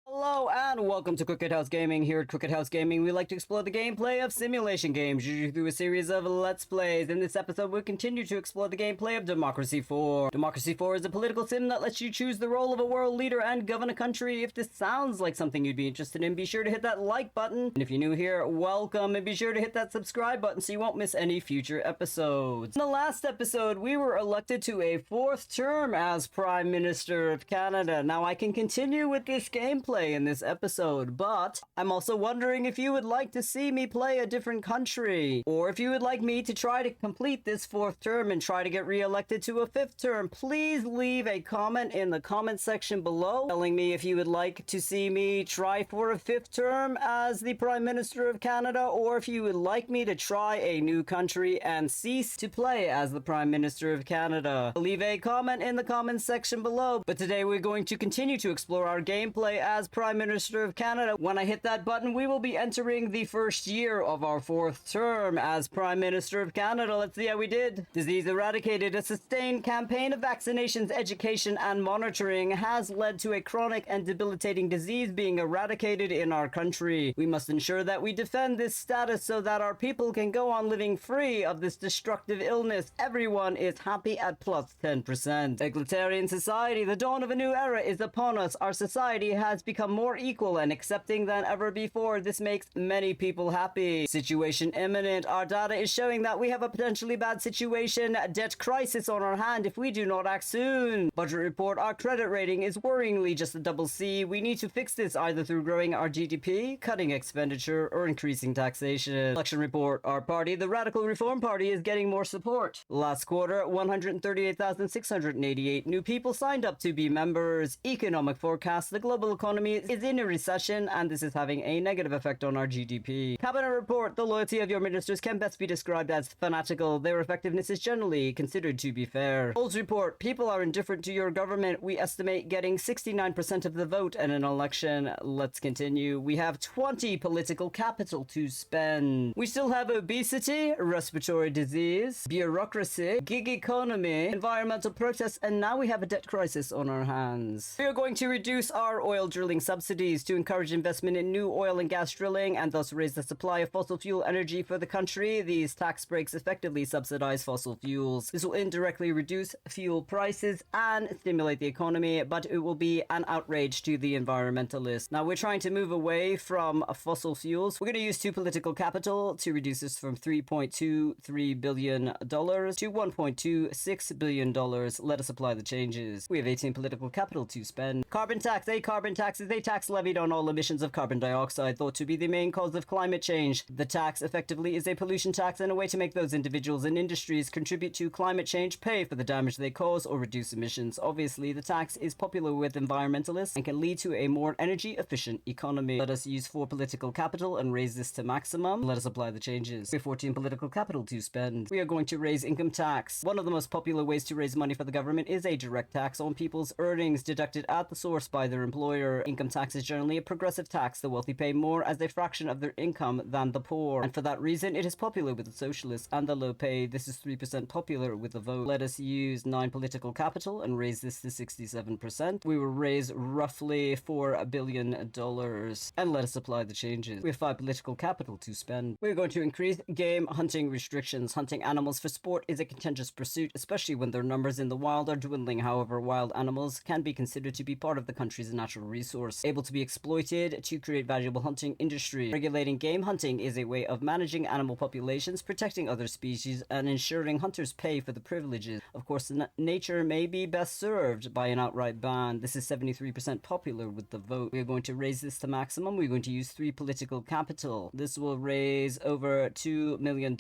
Hello and welcome to Crooked House Gaming. Here at Crooked House Gaming, we like to explore the gameplay of simulation games, usually through a series of Let's Plays. In this episode, we'll continue to explore the gameplay of Democracy 4. Democracy 4 is a political sim that lets you choose the role of a world leader and govern a country. If this sounds like something you'd be interested in, be sure to hit that like button. And if you're new here, welcome, and be sure to hit that subscribe button so you won't miss any future episodes. In the last episode, we were elected to a 4th term as Prime Minister of Canada. Now, I can continue with this gameplay in this episode, but I'm also wondering if you would like to see me play a different country, or if you would like me to try to complete this 4th term and try to get re-elected to a 5th term. Please leave a comment in the comment section below telling me if you would like to see me try for a 5th term as the Prime Minister of Canada, or if you would like me to try a new country and cease to play as the Prime Minister of Canada. Leave a comment in the comment section below. But today we're going to continue to explore our gameplay as Prime Minister of Canada. When I hit that button, we will be entering the first year of our 4th term as Prime Minister of Canada. Let's see how we did. Disease eradicated. A sustained campaign of vaccinations, education, and monitoring has led to a chronic and debilitating disease being eradicated in our country. We must ensure that we defend this status so that our people can go on living free of this destructive illness. Everyone is happy at plus 10%. Egalitarian society. The dawn of a new era is upon us. Our society has become more equal and accepting than ever before. This makes many people happy. Situation imminent. Our data is showing that we have a potentially bad situation, debt crisis on our hand if we do not act soon. Budget report. Our credit rating is worryingly just a double C. We need to fix this either through growing our GDP, cutting expenditure, or increasing taxation. Election report. Our party, the Radical Reform Party, is getting more support. Last quarter, 138,688 new people signed up to be members. Economic forecast. The global economy is in a recession, and this is having a negative effect on our GDP. Cabinet report. The loyalty of your ministers can best be described as fanatical. Their effectiveness is generally considered to be fair. Polls report. People are indifferent to your government. We estimate getting 69% of the vote in an election. Let's continue. We have 20 political capital to spend. We still have obesity, respiratory disease, bureaucracy, gig economy, environmental protests, and now we have a debt crisis on our hands. We are going to reduce our oil drilling subsidies to encourage investment in new oil and gas drilling and thus raise the supply of fossil fuel energy for the country. These tax breaks effectively subsidize fossil fuels. This will indirectly reduce fuel prices and stimulate the economy, but it will be an outrage to the environmentalists. Now, we're trying to move away from fossil fuels. We're going to use 2 political capital to reduce this from $3.23 billion to $1.26 billion. Let us apply the changes. We have 18 political capital to spend. Carbon tax. A carbon tax is a tax levied on all emissions of carbon dioxide, thought to be the main cause of climate change. The tax effectively is a pollution tax and a way to make those individuals and industries contribute to climate change pay for the damage they cause or reduce emissions. Obviously, the tax is popular with environmentalists and can lead to a more energy-efficient economy. Let us use 4 political capital and raise this to maximum. Let us apply the changes. We have 14 political capital to spend. We are going to raise income tax. One of the most popular ways to raise money for the government is a direct tax on people's earnings deducted at the source by their employer. Income tax is generally a progressive tax. The wealthy pay more as a fraction of their income than the poor, and for that reason it is popular with the socialists and the low pay. This is 3% popular with the vote. Let us use 9 political capital and raise this to 67%. We will raise roughly $4 billion, and let us apply the changes. We have 5 political capital to spend. We're going to increase game hunting restrictions. Hunting animals for sport is a contentious pursuit, especially when their numbers in the wild are dwindling. However, wild animals can be considered to be part of the country's natural resource, able to be exploited to create valuable hunting industry. Regulating game hunting is a way of managing animal populations, protecting other species, and ensuring hunters pay for the privileges. Of course, nature may be best served by an outright ban. This is 73% popular with the vote. We are going to raise this to maximum. We're going to use 3 political capital. This will raise over $2 million.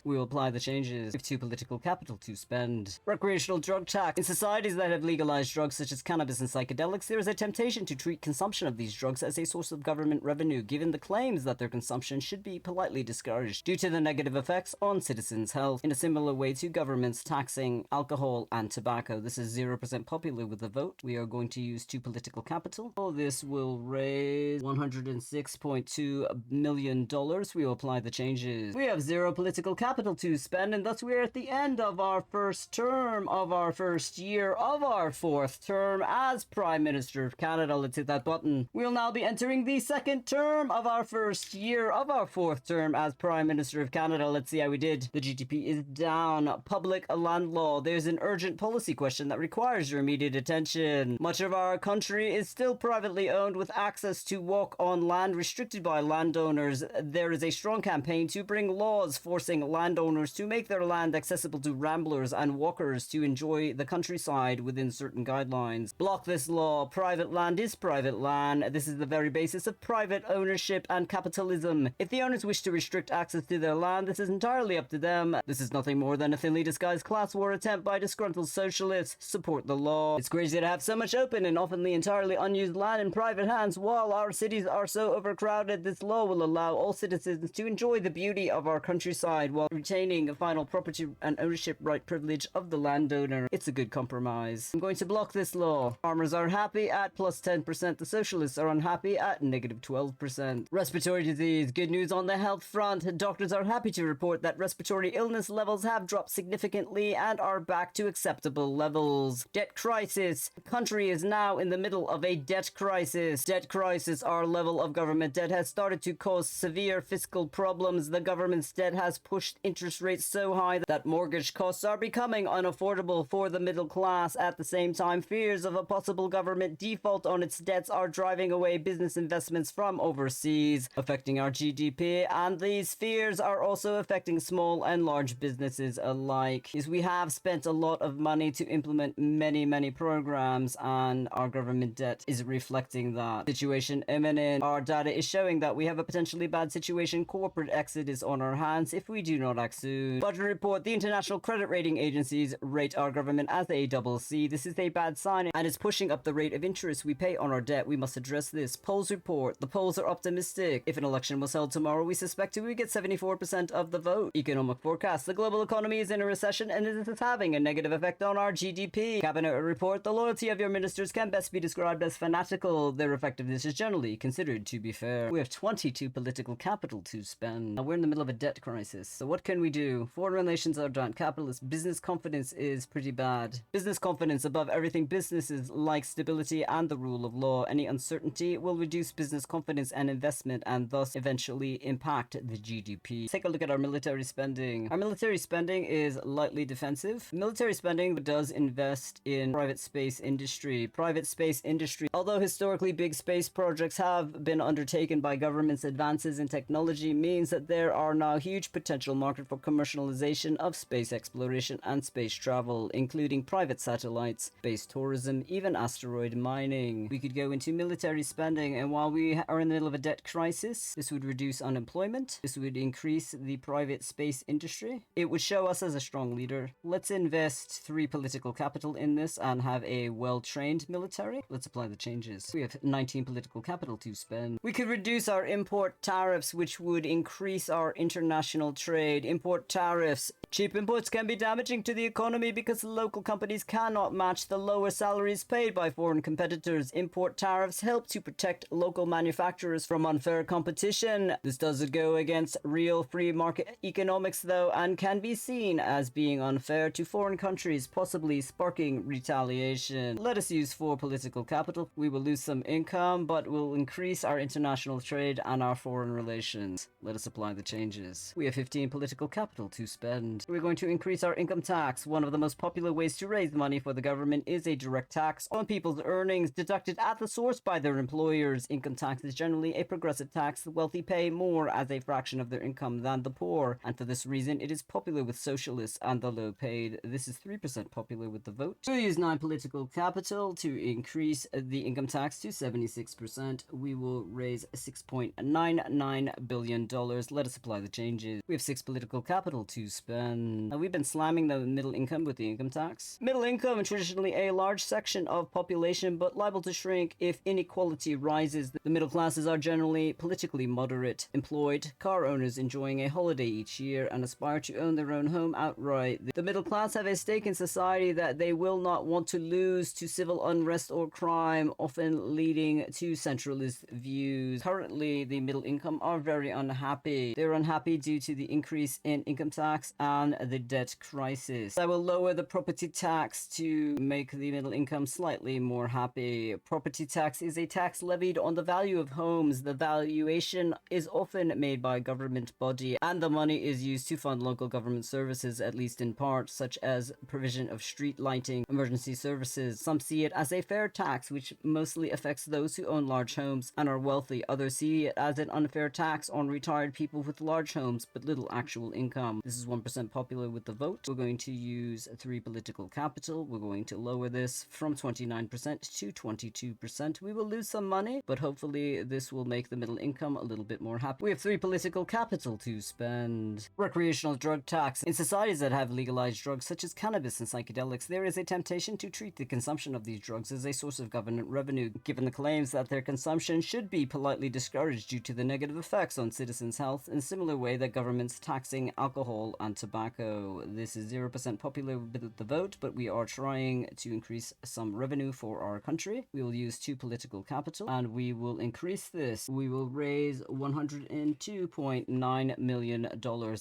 We will apply the changes. We have 2 political capital to spend. Recreational drug tax. In societies that have legalized drugs such as cannabis and psychedelics, there is a temptation to treat consumption of these drugs as a source of government revenue, given the claims that their consumption should be politely discouraged due to the negative effects on citizens' health, in a similar way to governments taxing alcohol and tobacco. This is 0% popular with the vote. We are going to use 2 political capital. This will raise $106.2 million. We will apply the changes. We have 0 political capital to spend, and thus we are at the end of our first term of our first year of our 4th term as Prime Minister of Canada. Let's hit hit that button. We'll now be entering the second term of our first year of our fourth term as Prime Minister of Canada. Let's see how we did. The GDP is down. Public land law. There's an urgent policy question that requires your immediate attention. Much of our country is still privately owned with access to walk on land restricted by landowners. There is a strong campaign to bring laws forcing landowners to make their land accessible to ramblers and walkers to enjoy the countryside within certain guidelines. Block this law. Private land is private land. This is the very basis of private ownership and capitalism. If the owners wish to restrict access to their land, this is entirely up to them. This is nothing more than a thinly disguised class war attempt by disgruntled socialists. Support the law. It's crazy to have so much open and often entirely unused land in private hands while our cities are so overcrowded. This law will allow all citizens to enjoy the beauty of our countryside while retaining a final property and ownership right privilege of the landowner. It's a good compromise. I'm going to block this law. Farmers are happy at plus 10%. The socialists are unhappy at negative 12%. Respiratory disease. Good news on the health front. Doctors are happy to report that respiratory illness levels have dropped significantly and are back to acceptable levels. Debt crisis. The country is now in the middle of a debt crisis. Debt crisis. Our level of government debt has started to cause severe fiscal problems. The government's debt has pushed interest rates so high that mortgage costs are becoming unaffordable for the middle class. At the same time, fears of a possible government default on its debts are driving away business investments from overseas, affecting our GDP, and these fears are also affecting small and large businesses alike. Is we have spent a lot of money to implement many programs, and our government debt is reflecting that situation imminent. Our data is showing that we have a potentially bad situation. Corporate exit is on our hands if we do not act soon. Budget report. The international credit rating agencies rate our government as a double C. This is a bad sign and is pushing up the rate of interest we pay on our debt. We must address this. Polls report. The polls are optimistic. If an election was held tomorrow, we suspect we would get 74% of the vote. Economic forecast. The global economy is in a recession and this is having a negative effect on our GDP. Cabinet report. The loyalty of your ministers can best be described as fanatical. Their effectiveness is generally considered to be fair. We have 22 political capital to spend. Now we're in the middle of a debt crisis. So what can we do? Foreign relations are down. Capitalist business confidence is pretty bad. Business confidence above everything. Businesses like stability and the rule of law. Any uncertainty will reduce business confidence and investment and thus eventually impact the GDP. Take a look at our military spending. Our military spending is lightly defensive. Military spending does invest in private space industry. Private space industry. Although historically big space projects have been undertaken by governments, advances in technology means that there are now huge potential market for commercialization of space exploration and space travel, including private satellites, space tourism, even asteroid mining. We could go into military spending, and while we are in the middle of a debt crisis, this would reduce unemployment. This would increase the private space industry. It would show us as a strong leader. Let's invest 3 political capital in this and have a well-trained military. Let's apply the changes. We have 19 political capital to spend. We could reduce our import tariffs, which would increase our international trade. Import tariffs. Cheap imports can be damaging to the economy because local companies cannot match the lower salaries paid by foreign competitors. Import tariffs help to protect local manufacturers from unfair competition. This doesn't go against real free market economics though, and can be seen as being unfair to foreign countries, possibly sparking retaliation. Let us use 4 political capital. We will lose some income, but will increase our international trade and our foreign relations. Let us apply the changes. We have 15 political capital to spend. We're going to increase our income tax. One of the most popular ways to raise money for the government is a direct tax on people's earnings deducted at the source by their employers. Income tax is generally a progressive tax. The wealthy pay more as a fraction of their income than the poor, and for this reason it is popular with socialists and the low paid. This is 3% popular with the vote. We'll use 9 political capital to increase the income tax to 76%. We will raise $6.99 billion. Let us apply the changes. We have 6 political capital to spend. We've been slamming the middle income with the income tax. Middle income is traditionally a large section of population, but liable to shrink if inequality rises. The middle classes are generally politically moderate, employed, car owners enjoying a holiday each year, and aspire to own their own home outright. The middle class have a stake in society that they will not want to lose to civil unrest or crime, often leading to centralist views. Currently, the middle income are very unhappy. They're unhappy due to the increase in income tax and the debt crisis. I will lower the property tax to make the middle income slightly more happy. Property property tax is a tax levied on the value of homes. The valuation is often made by a government body, and the money is used to fund local government services, at least in part, such as provision of street lighting, emergency services. Some see it as a fair tax, which mostly affects those who own large homes and are wealthy. Others see it as an unfair tax on retired people with large homes but little actual income. This is 1% popular with the vote. We're going to use 3 political capital. We're going to lower this from 29% to 22%. We will lose some money, but hopefully this will make the middle income a little bit more happy. We have 3 political capital to spend. Recreational drug tax. In societies that have legalized drugs such as cannabis and psychedelics, there is a temptation to treat the consumption of these drugs as a source of government revenue, given the claims that their consumption should be politely discouraged due to the negative effects on citizens' health, in a similar way that governments taxing alcohol and tobacco. This is 0% popular with the vote, but we are trying to increase some revenue for our country. We will use 2 political capital, and we will increase this. We will raise $102.9 million.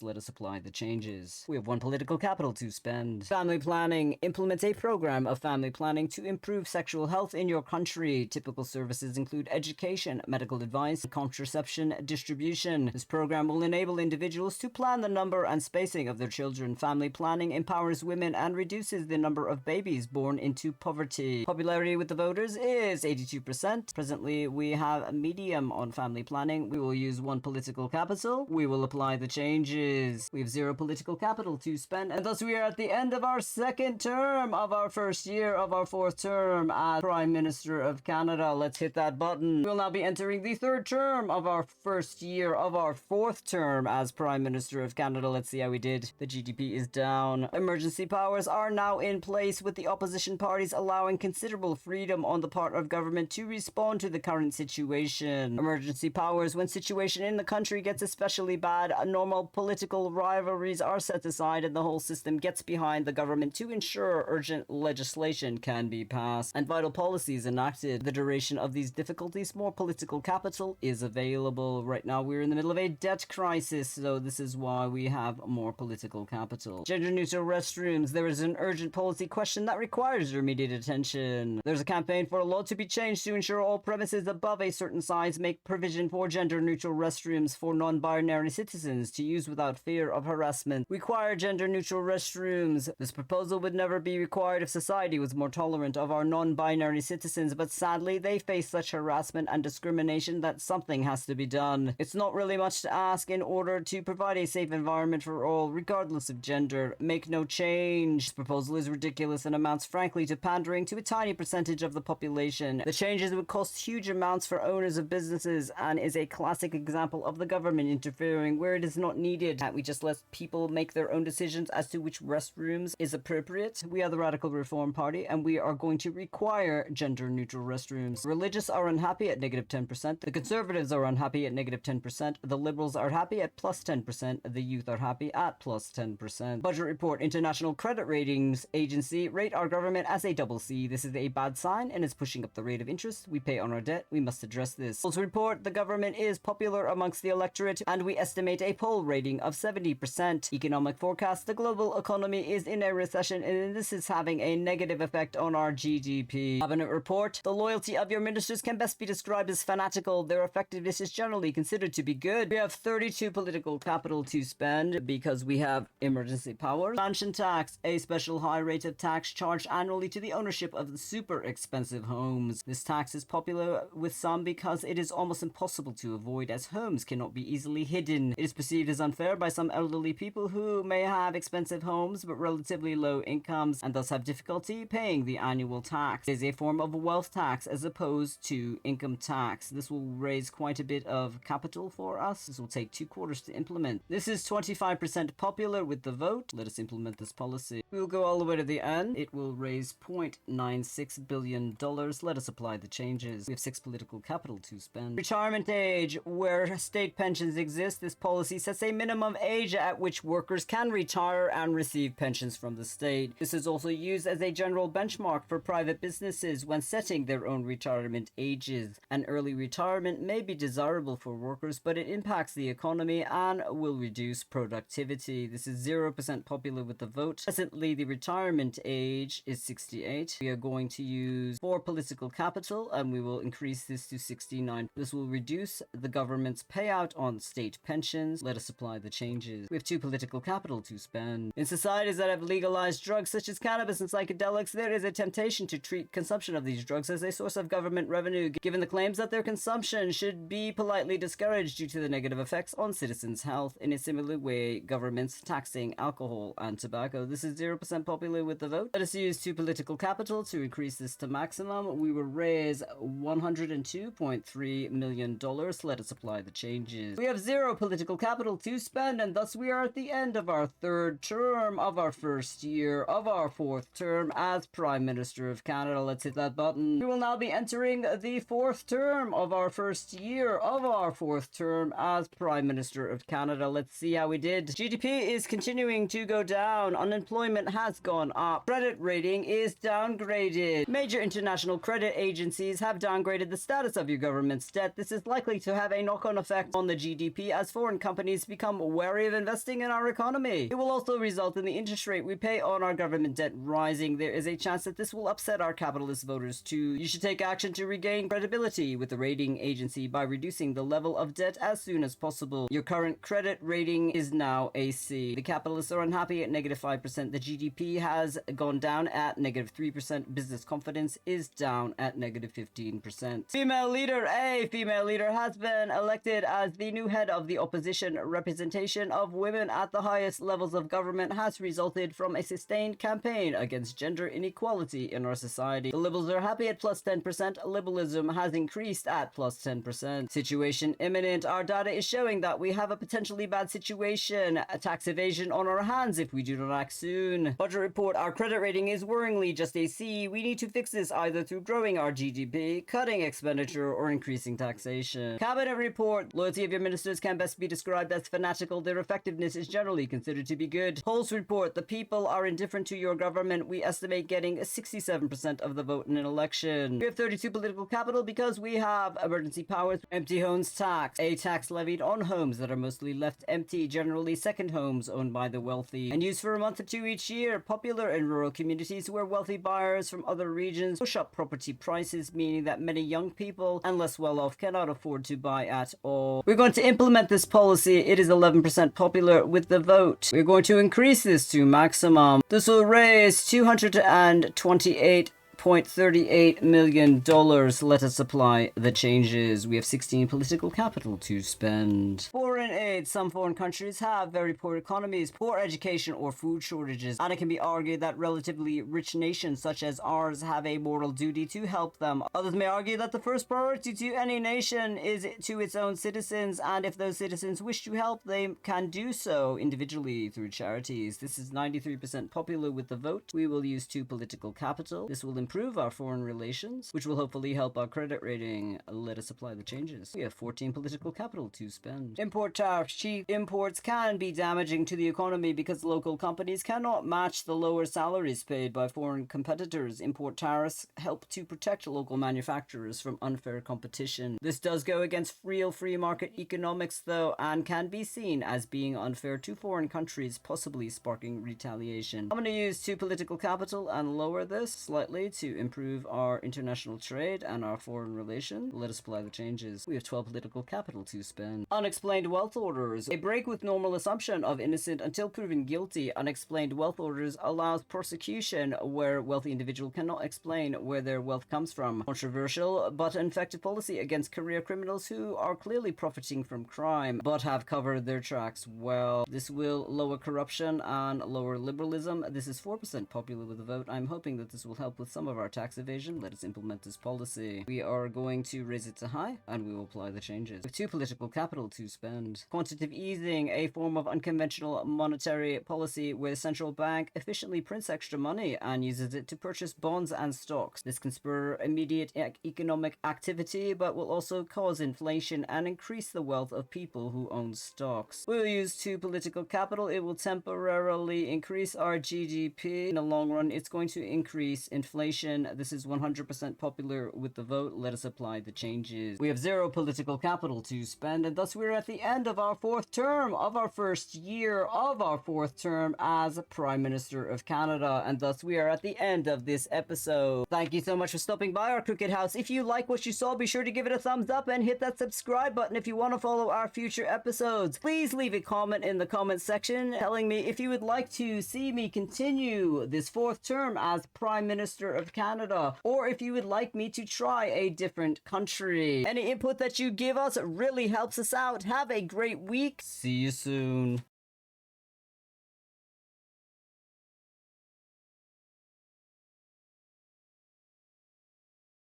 Let us apply the changes. We have 1 political capital to spend. Family planning. Implement a program of family planning to improve sexual health in your country. Typical services include education, medical advice, contraception distribution. This program will enable individuals to plan the number and spacing of their children. Family planning empowers women and reduces the number of babies born into poverty. Popularity with the voters is 82%. Presently, we have a medium on family planning. We will use 1 political capital. We will apply the changes. We have 0 political capital to spend, and thus we are at the end of our 2nd term of our 1st year of our 4th term as Prime Minister of Canada. Let's hit that button. We'll now be entering the 3rd term of our 1st year of our 4th term as Prime Minister of Canada. Let's see how we did. The GDP is down. Emergency powers are now in place, with the opposition parties allowing considerable freedom on the part of government to respond to the current situation. Emergency powers when situation in the country gets especially bad. Normal political rivalries are set aside and the whole system gets behind the government to ensure urgent legislation can be passed and vital policies enacted. The duration of these difficulties, more political capital is available. Right now we're in the middle of a debt crisis, so this is why we have more political capital. Gender neutral restrooms. There is an urgent policy question that requires your immediate attention. There's a campaign for a law to be changed to ensure all premises above a certain size make provision for gender neutral restrooms for non-binary citizens to use without fear of harassment. Require gender neutral restrooms. This proposal would never be required if society was more tolerant of our non-binary citizens, but sadly they face such harassment and discrimination that something has to be done. It's not really much to ask in order to provide a safe environment for all, regardless of gender. Make no change. This proposal is ridiculous and amounts frankly to pandering to a tiny percentage of the population. The changes would cost huge amounts for owners of businesses and is a classic example of the government interfering where it is not needed. Can't we just let people make their own decisions as to which restrooms is appropriate? We are the Radical Reform Party and we are going to require gender neutral restrooms. Religious are unhappy at -10%. The Conservatives are unhappy at -10%. The Liberals are happy at +10%. The youth are happy at +10%. Budget report. International Credit Ratings Agency rate our government as a CC. This is a bad sign and is pushing up the rate of interest we pay on our debt. We must address this. Polls report the government is popular amongst the electorate and we estimate a poll rating of 70%. Economic forecast. The global economy is in a recession and this is having a negative effect on our GDP. Cabinet report. The loyalty of your ministers can best be described as fanatical. Their effectiveness is generally considered to be good. We have 32 political capital to spend because we have emergency powers. Mansion tax. A special high rate of tax charged annually to the ownership of the super expensive homes. This tax is popular with some because it is almost impossible to avoid as homes cannot be easily hidden. It is perceived as unfair by some elderly people who may have expensive homes but relatively low incomes and thus have difficulty paying the annual tax. It is a form of wealth tax as opposed to income tax. This will raise quite a bit of capital for us. This will take 2 quarters to implement. This is 25% popular with the vote. Let us implement this policy. We will go all the way to the end. It will raise $0.96 billion. Let us apply the changes. We have 6 political capital to spend. Retirement age. Where state pensions exist, this policy sets a minimum age at which workers can retire and receive pensions from the state. This is also used as a general benchmark for private businesses when setting their own retirement ages. An early retirement may be desirable for workers, but it impacts the economy and will reduce productivity. This is 0% popular with the vote. Presently, the retirement age is 68. We are going to use 4 political political capital, and we will increase this to 69. This will reduce the government's payout on state pensions. Let us apply the changes. We have 2 political capital to spend. In societies that have legalized drugs such as cannabis and psychedelics, there is a temptation to treat consumption of these drugs as a source of government revenue, given the claims that their consumption should be politely discouraged due to the negative effects on citizens' health. In a similar way, governments taxing alcohol and tobacco. This is 0% popular with the vote. Let us use 2 political capital to increase this to maximum. We will raise $102.3 million. Let us apply the changes. We have 0 political capital to spend, and thus we are at the end of our 3rd term of our 1st year of our 4th term as Prime Minister of Canada. Let's hit that button. We will now be entering the 4th term of our 1st year of our 4th term as Prime Minister of Canada. Let's see how we did. GDP is continuing to go down. Unemployment has gone up. Credit rating is downgraded. Major international credit agencies have downgraded the status of your government's debt. This is likely to have a knock-on effect on the GDP as foreign companies become wary of investing in our economy. It will also result in the interest rate we pay on our government debt rising. There is a chance that this will upset our capitalist voters too. You should take action to regain credibility with the rating agency by reducing the level of debt as soon as possible. Your current credit rating is now a C. The capitalists are unhappy at -5%. The GDP has gone down at -3%. Business confidence is down at -15%. Female leader A. Female leader has been elected as the new head of the opposition. Representation of women at the highest levels of government has resulted from a sustained campaign against gender inequality in our society. The Liberals are happy at +10%. Liberalism has increased at +10%. Situation imminent. Our data is showing that we have a potentially bad situation, a tax evasion on our hands if we do not act soon. Budget report. Our credit rating is worryingly just a C. We need to fix this either through growing our GDP, cutting expenditure, or increasing taxation. Cabinet report. Loyalty of your ministers can best be described as fanatical. Their effectiveness is generally considered to be good. Polls report. The people are indifferent to your government. We estimate getting 67% of the vote in an election. We have 32 political capital because we have emergency powers. Empty homes tax. A tax levied on homes that are mostly left empty, generally second homes owned by the wealthy, and used for a month or 2 each year. Popular in rural communities where wealthy buyers from other regions push up property prices, meaning that many young people and less well-off cannot afford to buy at all. We're going to implement this policy. It is 11% popular with the vote. We're going to increase this to maximum. This will raise $228.38 million. Let us apply the changes. We have 16 political capital to spend. Foreign aid. Some foreign countries have very poor economies, poor education, or food shortages, and it can be argued that relatively rich nations such as ours have a moral duty to help them. Others may argue that the first priority to any nation is to its own citizens, and if those citizens wish to help, they can do so individually through charities. This is 93% popular with the vote. We will use 2 political capital. This will improve our foreign relations, which will hopefully help our credit rating. Let us apply the changes. We have 14 political capital to spend. Import tariffs. Cheap imports can be damaging to the economy because local companies cannot match the lower salaries paid by foreign competitors. Import tariffs help to protect local manufacturers from unfair competition. This does go against real free market economics though, and can be seen as being unfair to foreign countries, possibly sparking retaliation. I'm going to use 2 political capital and lower this slightly to improve our international trade and our foreign relations. Let us apply the changes. We have 12 political capital to spend. Unexplained wealth orders. A break with normal assumption of innocent until proven guilty. Unexplained wealth orders allows prosecution where wealthy individual cannot explain where their wealth comes from. Controversial but effective policy against career criminals who are clearly profiting from crime but have covered their tracks well. This will lower corruption and lower liberalism. This is 4% popular with the vote. I'm hoping that this will help with some of our tax evasion. Let us implement this policy. We are going to raise it to high, and we will apply the changes. With 2 political capital to spend. Quantitative easing, a form of unconventional monetary policy where the central bank efficiently prints extra money and uses it to purchase bonds and stocks. This can spur immediate economic activity, but will also cause inflation and increase the wealth of people who own stocks. We'll use 2 political capital. It will temporarily increase our GDP. In the long run, it's going to increase inflation nation. This is 100% popular with the vote. Let us apply the changes. We have zero political capital to spend, and thus we're at the end of our fourth term, of our first year of our fourth term as Prime Minister of Canada, and thus we are at the end of this episode. Thank you so much for stopping by our Cricket House. If you like what you saw, be sure to give it a thumbs up and hit that subscribe button. If you want to follow our future episodes, please leave a comment in the comment section telling me if you would like to see me continue this fourth term as Prime Minister of Canada, or if you would like me to try a different country. Any input that you give us really helps us out. Have a great week. See you soon.